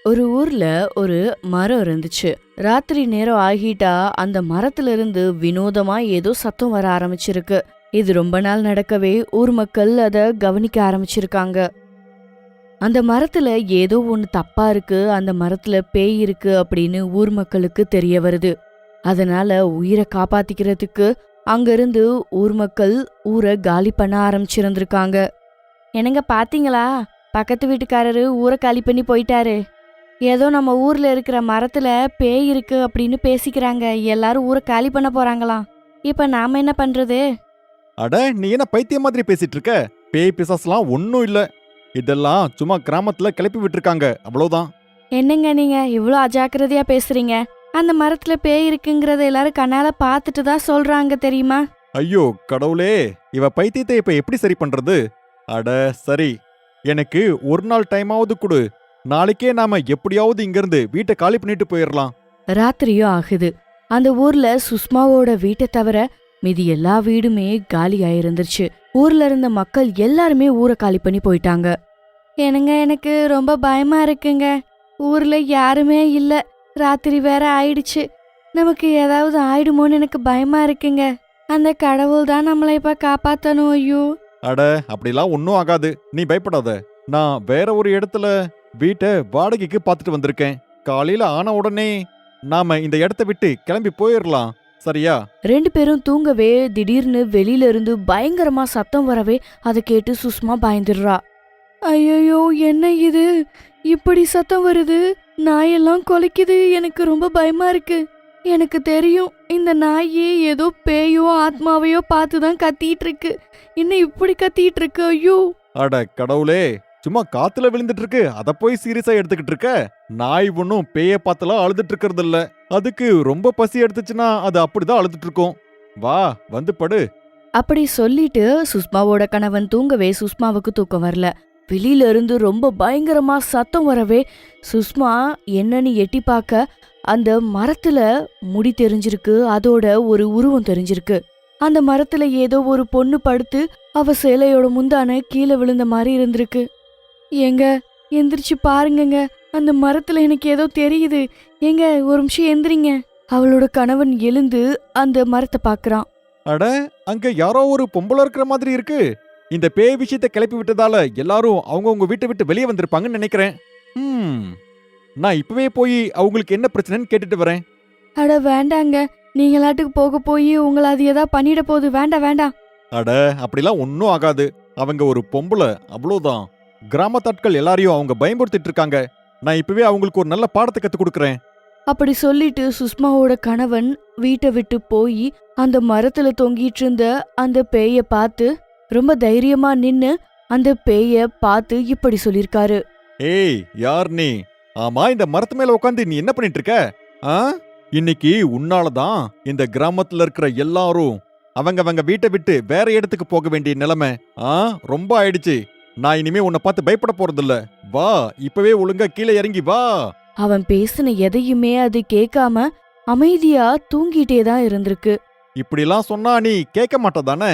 ஒரு ஊர்ல ஒரு மரம் இருந்துச்சு. ராத்திரி நேரம் ஆகிட்டா அந்த மரத்துல இருந்து வினோதமா ஏதோ சத்தம் வர ஆரம்பிச்சிருக்கு. இது ரொம்ப நாள் நடக்கவே ஊர் மக்கள் அத கவனிக்க ஆரம்பிச்சிருக்காங்க. அந்த மரத்துல ஏதோ ஒண்ணு தப்பா இருக்கு, அந்த மரத்துல பேய் இருக்கு அப்படின்னு ஊர் மக்களுக்கு தெரிய வருது. அதனால உயிரை காப்பாத்திக்கிறதுக்கு அங்கிருந்து ஊர் மக்கள் ஊரை காலி பண்ண ஆரம்பிச்சிருந்திருக்காங்க. என்னங்க பாத்தீங்களா, பக்கத்து வீட்டுக்காரரு ஊரை காலி பண்ணி போயிட்டாரு. ஏதோ நம்ம ஊர்ல இருக்கிற மரத்துல பேய் இருக்கு அப்படின்னு பேசிக்கிறாங்க. எல்லாரும் ஊரை காலி பண்ண போறாங்களாம். இப்ப நாம என்ன பண்றது? அட, நீ என்ன பைத்தியம் மாதிரி பேசிட்டு இருக்க? பேய் பிசாசுலாம் ஒன்னும் இல்ல. இதெல்லாம் சும்மா கிராமத்துல கிளப்பி விட்டுருக்காங்க, அவ்வளவுதான். என்னங்க நீங்க இவ்ளோ அஜாக்கிரதையா பேசுறீங்க? அந்த மரத்துல பேய் இருக்குங்கறத எல்லாரும் கண்ணால பாத்துட்டு தான் சொல்றாங்க, தெரியுமா? ஐயோ கடவுளே, இவ பைத்தியத்தை இப்ப எப்படி சரி பண்றது? அட சரி, எனக்கு ஒரு நாள் டைமாவது கொடு. நாளைக்கே நாம எப்படியாவது இங்கிருந்து வீட்டை காலி பண்ணிட்டு போயிடலாம். ராத்திரியும் ஆகுது. அந்த ஊர்ல சுஷ்மாவோட வீட்டை தவிர மீதி எல்லா வீடுமே காலி ஆயிருந்துருச்சு. ஊர்ல இருந்த மக்கள் எல்லாருமே ஊரை காலி பண்ணி போயிட்டாங்க. என்னங்க எனக்கு ரொம்ப பயமா இருக்குங்க. ஊர்ல யாருமே இல்ல, ராத்திரி வேற ஆயிடுச்சு. நமக்கு ஏதாவது ஆயிடுமோன்னு எனக்கு பயமா இருக்குங்க. அந்த கடவுள் தான் நம்மளை இப்ப காப்பாத்தணும். ஐயோ! அட, அப்படிலாம் ஒன்னும் ஆகாது, நீ பயப்படாத. நான் வேற ஒரு இடத்துல வீட்டை வாடகைக்கு பார்த்துட்டு வந்திருக்கேன். காலையில ஆன உடனே நாம இந்த இடத்த விட்டு கிளம்பி போயிடலாம், சரியா? ரெண்டு பேரும் தூங்கவே திடீர்னு வெளியில இருந்து பயங்கரமா சத்தம் வரவே அதை கேட்டு சுஷ்மா பயந்துடுறா. ஐயோ, என்ன இது? இப்படி சத்தம் வருது, நாயெல்லாம் கொலைக்குது. எனக்கு ரொம்ப பயமா இருக்கு. எனக்கு தெரியும், இந்த நாயே ஏதோ பேயோ ஆத்மாவையோ பார்த்துதான் கத்திட்டு இருக்கு. என்ன இப்படி கத்திட்டு இருக்கு? ஐயோ! அட கடவுளே, சும்மா காத்துல விழுந்துட்டு இருக்கு, அத போய் சீரியஸா எடுத்துக்கிட்டு இருக்க? நாய் ஒன்னும் பேய பார்த்தலாம் அழுதுட்டு இருக்கிறது இல்ல. அதுக்கு ரொம்ப பசி எடுத்துச்சுன்னா அது அப்படிதான் அழுதுட்டு இருக்கும். வா, வந்து படு. அப்படி சொல்லிட்டு சுஷ்மாவோட கணவன் தூங்கவே சுஷ்மாவுக்கு தூக்கம் வரல. வெளியில இருந்து ரொம்ப பயங்கரமா சத்தம் வரவே சுஷ்மா என்னன்னு எட்டி பார்க்க அந்த மரத்துல முடி தெரிஞ்சிருக்கு, அதோட ஒரு உருவம் தெரிஞ்சிருக்கு. அந்த மரத்துல ஏதோ ஒரு பொண்ணு படுத்து அவ சேலையோட முந்தான கீழே விழுந்த மாதிரி இருந்திருக்கு. ஏங்க, எந்திரிச்சு பாருங்கங்க, அந்த மரத்துல எனக்கு ஏதோ தெரியுது. ஏங்க, ஒரு நிமிஷம் எந்திரிங்க. அவளோட கணவன் எழுந்து அந்த மரத்தை பாக்குறான். அட, அங்க யாரோ ஒரு பொம்பளை இருக்கிற மாதிரி இருக்கு. இந்த பேய் விஷயத்தை கிளப்பி விட்டதால எல்லாரும் அவங்கவுங்க வீட்டை விட்டு வெளியே வந்திருப்பாங்கன்னு நினைக்கிறேன். நான் இப்பவே போய் அவங்களுக்கு என்ன பிரச்சனைன்னு கேட்டுட்டு வரேன். அட வேண்டாங்க, நீங்களாட்டுக்கு போக போய் உங்களை அது ஏதா பண்ணிட போகுது. வேண்டாம் வேண்டாம். அட, அப்படிலாம் ஒன்னும் ஆகாது. அவங்க ஒரு பொம்பளை, அவ்வளவுதான். கிராமத்தாட்கள் எல்லாரையும் அவங்க பயமுறுத்திட்டு இருக்காங்க. நான் இப்பவே அவங்களுக்கு ஒரு நல்ல பாடத்தை கத்து கொடுக்கறேன். அப்படி சொல்லிட்டு சுஷ்மாவோட கணவன் வீட்டை விட்டு போய் அந்த மரத்துல தொங்கிட்டு இருந்த அந்த பேய பார்த்து ரொம்ப தைரியமா நின்னு அந்த பேய பார்த்து இப்படி சொல்லிருக்காரு. ஏய், யார் நீ? ஆமா, இந்த மரத்து மேல உட்காந்து நீ என்ன பண்ணிட்டு இருக்க? இன்னைக்கு உன்னாலதான் இந்த கிராமத்துல இருக்கிற எல்லாரும் அவங்க வீட்டை விட்டு வேற இடத்துக்கு போக வேண்டிய நிலைமை ரொம்ப ஆயிடுச்சு. நான் இனிமே உன்னை பார்த்து பயப்பட போறதில்ல. வா, இப்பவே ஒழுங்கா கீழே இறங்கி வா. அவன் பேசின எதையுமே அது கேட்காம அமைதியா தூங்கிட்டே தான் இருந்திருக்கு. இப்படிலாம் சொன்னா நீ கேட்க மாட்டதானே?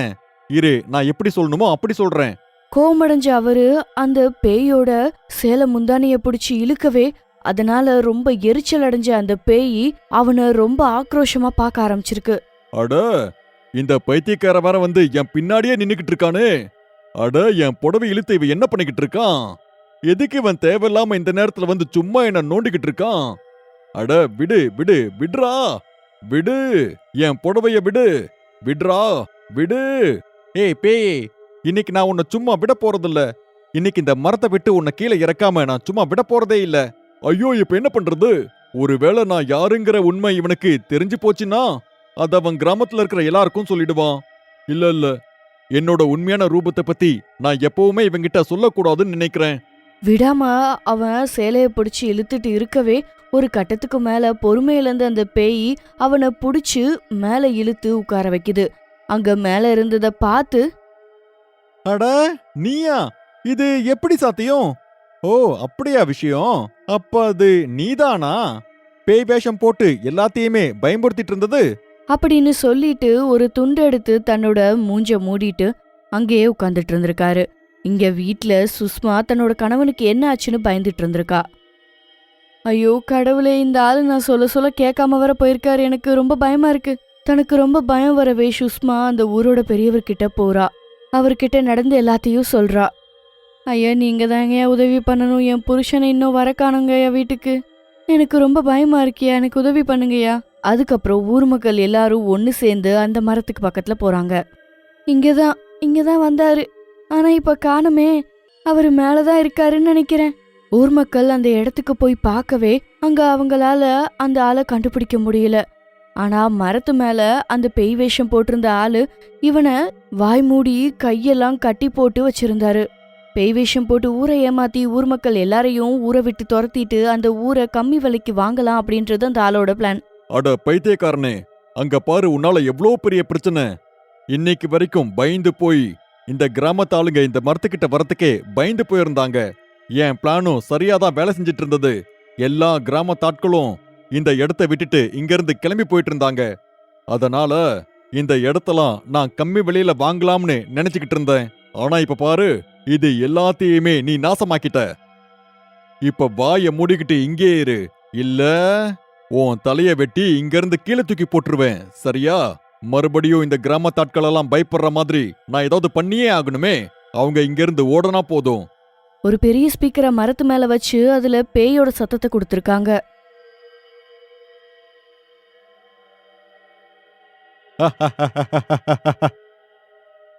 இரு, நான் எப்படி சொல்லணுமோ அப்படி சொல்றேன். கோமடைஞ்ச அவரு அந்த பேயோட சேலை முந்தானைய பிடிச்சு இழுக்கவே அதனால ரொம்ப எரிச்சல் அடைஞ்ச அந்த பேய் அவனை ரொம்ப ஆக்ரோஷமா பார்க்க ஆரம்பிச்சிருக்கு. அட, இந்த பைத்தியக்கார வர வந்து என் பின்னாடியே நின்னுக்கிட்டு இருக்கானே. அட, என் புடவை இழுத்து இவன் என்ன பண்ணிக்கிட்டு இருக்கான்? எதுக்கு இவன் தேவையில்லாம இந்த நேரத்துல வந்து சும்மா என்ன நோண்டிக்கிட்டு இருக்கான்? அட, விடு விடு, விடுறா, விடு, என் புடவைய விடு, விடுறா, விடு. ஏய் பேய், இன்னைக்கு நான் உன்னை சும்மா விட போறதில்ல. இன்னைக்கு இந்த மரத்தை விட்டு உன்னை கீழே இறக்காம நான் சும்மா விட போறதே இல்ல. ஐயோ, இப்ப என்ன பண்றது? ஒருவேளை நான் யாருங்கிற உண்மை இவனுக்கு தெரிஞ்சு போச்சுன்னா அத அவன் கிராமத்துல இருக்கிற எல்லாருக்கும் சொல்லிடுவான். இல்ல, என்னோட உண்மையான ரூபத்தை பத்தி நான் எப்பவுமே இவங்கிட்ட சொல்லக்கூடாதுன்னு நினைக்கிறேன். விடாம அவன் சேலைய பிடிச்சு இழுத்துட்டு இருக்கவே ஒரு கட்டத்துக்கு மேல பொறுமையிலிருந்து அந்த பேய் அவனை புடிச்சு மேல இழுத்து உட்கார வைக்குது. அங்க மேல இருந்தத பார்த்து, அட நீயா? இது எப்படி சாத்தியம்? ஓ, அப்படியா விஷயம்? அப்ப அது நீதானா பேய் வேஷம் போட்டு எல்லாத்தையுமே பயமுறுத்திட்டு இருந்தது? அப்படின்னு சொல்லிட்டு ஒரு துண்டு எடுத்து தன்னோட மூஞ்ச மூடிட்டு அங்கேயே உட்கார்ந்துட்டு இருந்திருக்காரு. இங்க வீட்ல சுஷ்மா தன்னோட கணவனுக்கு என்ன ஆச்சுன்னு பயந்துட்டு இருந்திருக்கா. ஐயோ கடவுளே, இந்த ஆளு நான் சொல்ல சொல்ல கேட்காம வர போயிருக்காரு. எனக்கு ரொம்ப பயமா இருக்கு. தனக்கு ரொம்ப பயம் வரவே சுஷ்மா அந்த ஊரோட பெரியவர்கிட்ட போறா. அவர்கிட்ட நடந்து எல்லாத்தையும் சொல்றா. ஐயா, நீங்க தாங்க உதவி பண்ணணும். என் புருஷனை இன்னும் வர காணுங்கய்யா வீட்டுக்கு. எனக்கு ரொம்ப பயமா இருக்கியா, எனக்கு உதவி பண்ணுங்கய்யா. அதுக்கப்புறம் ஊர் மக்கள் எல்லாரும் ஒன்னு சேர்ந்து அந்த மரத்துக்கு பக்கத்துல போறாங்க. இங்கதான் வந்தாரு. ஆனா இப்ப காணுமே. அவரு மேலதான் இருக்காருன்னு நினைக்கிறேன். ஊர் மக்கள் அந்த இடத்துக்கு போய் பார்க்கவே அங்க அவங்களால அந்த ஆளை கண்டுபிடிக்க முடியல. ஆனா மரத்து மேல அந்த பேய் வேஷம் போட்டிருந்த ஆளு இவனை வாய் மூடி கையெல்லாம் கட்டி போட்டு வச்சிருந்தாரு. பேய் வேஷம் போட்டு ஊரை ஏமாத்தி ஊர் மக்கள் எல்லாரையும் ஊரை விட்டு துரத்திட்டு அந்த ஊரை கம்மி விலைக்கு வாங்கலாம் அப்படின்றது அந்த ஆளோட பிளான். அட பைத்தியக்காரனே, அங்க பாரு, உன்னால எவ்வளோ பெரிய பிரச்சனை. இன்னைக்கு வரைக்கும் பயந்து போய் இந்த கிராமத்து ஆளுங்க இந்த மரத்துக்கிட்ட வரத்துக்கே பயந்து போயிருந்தாங்க. என் பிளானும் சரியாதான் வேலை செஞ்சிட்டு இருந்தது. எல்லா கிராமத்தாட்களும் இந்த இடத்த விட்டுட்டு இங்கிருந்து கிளம்பி போயிட்டு இருந்தாங்க. அதனால இந்த இடத்தெல்லாம் நான் கம்மி விலையில வாங்கலாம்னு நினைச்சுக்கிட்டு இருந்தேன். ஆனா இப்ப பாரு, இது எல்லாத்தையுமே நீ நாசமாக்கிட்ட. இப்ப வாய மூடிக்கிட்டு இங்கே இரு, இல்ல உன் தலைய வெட்டி இங்கிருந்து கீழே தூக்கி போட்டுருவேன், சரியா? மறுபடியும் இந்த கிராமத்தாட்கள் எல்லாம் பயப்படுற மாதிரி நான் ஏதாவது பண்ணியே ஆகணுமே. அவங்க இங்கிருந்து ஓடனா போதும். ஒரு பெரிய ஸ்பீக்கரை மரத்து மேல வச்சு அதுல பேயோட சத்தத்தை கொடுத்திருக்காங்க.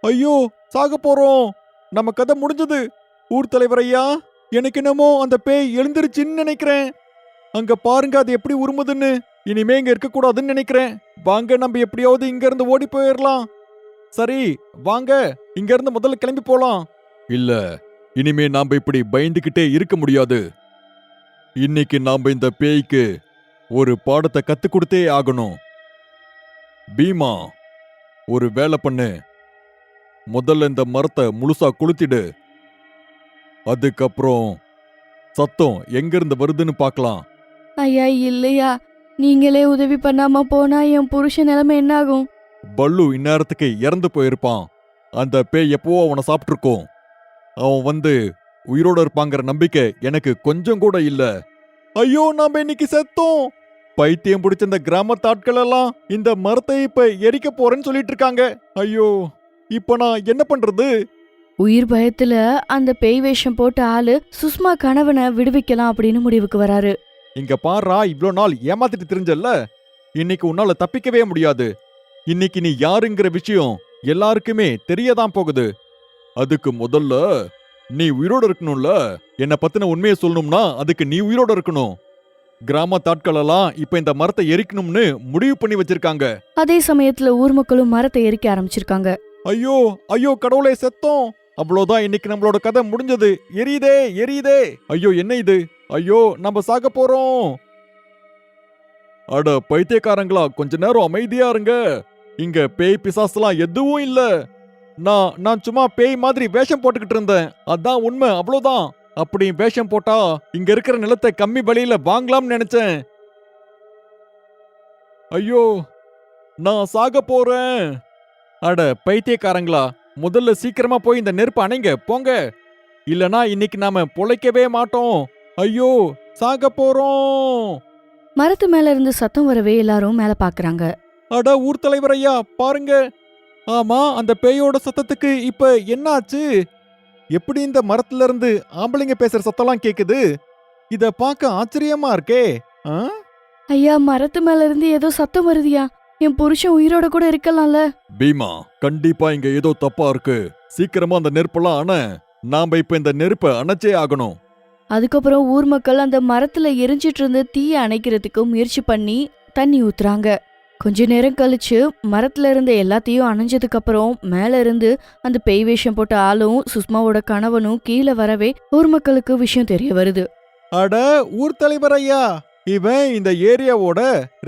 ஐயோ, சாக போறோம். நம்ம கதை முடிஞ்சது. ஊர் தலைவர் ஐயா, எனக்கு என்னமோ அந்த பேய் எழுந்திருச்சுன்னு நினைக்கிறேன். அங்க பாருங்க, அது எப்படி உருமுதுன்னு. இனிமே இங்க இருக்க கூடாதுன்னு நினைக்கிறேன். வாங்க, நம்ம எப்படியாவது இங்க இருந்து ஓடி போயிடலாம். சரி வாங்க, இங்க இருந்து முதல்ல கிளம்பி போலாம். இல்ல, இனிமே நாம இப்படி பயந்துகிட்டே இருக்க முடியாது. இன்னைக்கு நாம இந்த பேய்க்கு ஒரு பாடத்தை கத்து கொடுத்தே ஆகணும். பீமா, ஒரு வேலை பண்ணு. முதல்ல இந்த மரத்தை முழுசா கொளுத்திடு. அதுக்கப்புறம் சத்தம் எங்கிருந்து வருதுன்னு பார்க்கலாம். ஐயா இல்லையா, நீங்களே உதவி பண்ணாம போனா என் புருஷன் நிலைமை என்ன ஆகும்? பல்லு இந்நேரத்துக்கு இறந்து போயிருப்பான். அந்த பேய் எப்பவோ அவனை சாப்பிட்டுருக்கோம். அவன் வந்து உயிரோட இருப்பாங்கிற நம்பிக்கை எனக்கு கொஞ்சம் கூட இல்ல. ஐயோ, நாம இன்னைக்கு செத்தோம். பைத்தியம் பிடிச்ச இந்த கிராமத்தாட்கள் எல்லாம் இந்த மரத்தை இப்ப எரிக்க போறேன்னு சொல்லிட்டு இருக்காங்க. ஐயோ, இப்ப நான் என்ன பண்றது? உயிர் பயத்துல அந்த பேய் வேஷம் போட்ட ஆளு சுஷ்மா கணவனை விடுவிக்கலாம் அப்படின்னு முடிவுக்கு வராரு. இங்க பாரா, இவ்ளோ நாள் ஏமாத்திட்டு தெரிஞ்சல்ல, இன்னைக்கு உன்னால தப்பிக்கவே முடியாது. இன்னைக்கு நீ யாருங்கிற விஷயம் எல்லாருக்குமே தெரியதான் போகுது. அதுக்கு முதல்ல நீ உயிரோட இருக்கணும்ல. என்ன பத்தின உண்மையை சொல்லணும்னா அதுக்கு நீ உயிரோட இருக்கணும். கிராமத்தாட்கள் எல்லாம் இப்ப இந்த மரத்தை எரிக்கணும்னு முடிவு பண்ணி வச்சிருக்காங்க. அதே சமயத்துல ஊர் மக்களும் மரத்தை எரிக்க ஆரம்பிச்சிருக்காங்க. ஐயோ ஐயோ, கடவுளே, செத்தோம். அவ்வளவுதான், இன்னைக்கு நம்மளோட கதை முடிஞ்சது. எரியுதே எரியுதே. ஐயோ, என்ன இது? ஐயோ, நம்ம சாக போறோம். அட பைத்தியக்காரங்களா, கொஞ்ச நேரம் அமைதியா இருங்க. இங்க பேய் பிசாசுலாம் எதுவும் இல்ல. நான் சும்மா பேய் மாதிரி வேஷம் போட்டுக்கிட்டு இருந்தேன். அதான் உண்மை, அவ்வளவுதான். அப்படி வேஷம் போட்டா இங்க இருக்கிற நிலத்தை கம்மி விலையில வாங்கலாம்னு நினைச்சேன். ஐயோ, நான் சாக போறேன். அட பைத்தியக்காரங்களா, முதல்ல சீக்கிரமா போய் இந்த நெருப்பு அணைங்க போங்க. இல்லனா இன்னைக்கு நாம பொழைக்கவே மாட்டோம். ஐயோ, சாக போறோம். மரத்து மேல இருந்து சத்தம் வரவே எல்லாரும் மேல பாக்குறாங்க. அட ஊர் தலைவர் ஐயா, பாருங்க. ஆமா, அந்த பேயோட சத்தத்துக்கு இப்ப என்ன ஆச்சு? எப்படி இந்த மரத்துல இருந்து ஆம்பளைங்க பேசுற சத்தம்லாம் கேக்குது? இத பார்க்க ஆச்சரியமா இருக்கே. ஐயா, மரத்து மேல இருந்து ஏதோ சத்தம் வருதியா? என் புருஷன் உயிரோட கூட இருக்கலாம்ல? பீமா, கண்டிப்பா இங்க ஏதோ தப்பா இருக்கு. சீக்கிரமா அந்த நெருப்பெல்லாம் அண. நாம இப்ப இந்த நெருப்பை அணைச்சே ஆகணும். அதுக்கப்புறம் ஊர் மக்கள் அந்த மரத்துல எரிஞ்சிட்டு இருந்த தீயை அணைக்கிறதுக்கு முயற்சி பண்ணி தண்ணி ஊத்துறாங்க. கொஞ்ச நேரம் கழிச்சு மரத்துல இருந்த எல்லாத்தையும் அணைஞ்சதுக்கு அப்புறம் மேல இருந்து அந்த பேய் வேஷம் போட்ட ஆளும் சுஷ்மாவோட கணவனும் கீழே வரவே ஊர் மக்களுக்கு விஷயம் தெரிய வருது. அட ஊர் தலைவர் ஐயா, இவன் இந்த ஏரியாவோட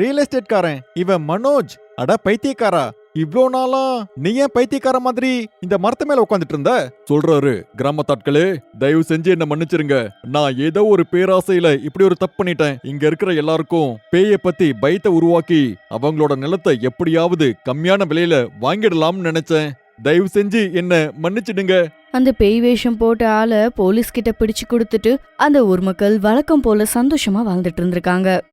ரியல் எஸ்டேட்காரன். இவன் மனோஜ். அட பைத்தியக்காரா, இவ்ளோ நாளா நீ ஏன் பைத்தியக்கார மாதிரி இந்த மரத்து மேல உட்காந்துட்டு இருந்த? சொல்றாரு, கிராமத்தாட்களே, தயவு செஞ்சு என்ன மன்னிச்சிருங்க. நான் ஏதோ ஒரு பேராசையில இப்படி ஒரு தப்பு பண்ணிட்டேன். இங்க இருக்கிற எல்லாருக்கும் பேய பத்தி பயத்தை உருவாக்கி அவங்களோட நிலத்தை எப்படியாவது கம்மியான விலையில வாங்கிடலாம்னு நினைச்சேன். தயவு செஞ்சு என்ன மன்னிச்சிடுங்க. அந்த பேய் வேஷம் போட்ட ஆளை போலீஸ் கிட்ட பிடிச்சு கொடுத்துட்டு அந்த ஊர் மக்கள் வழக்கம் போல சந்தோஷமா வாழ்ந்துட்டு இருந்திருக்காங்க.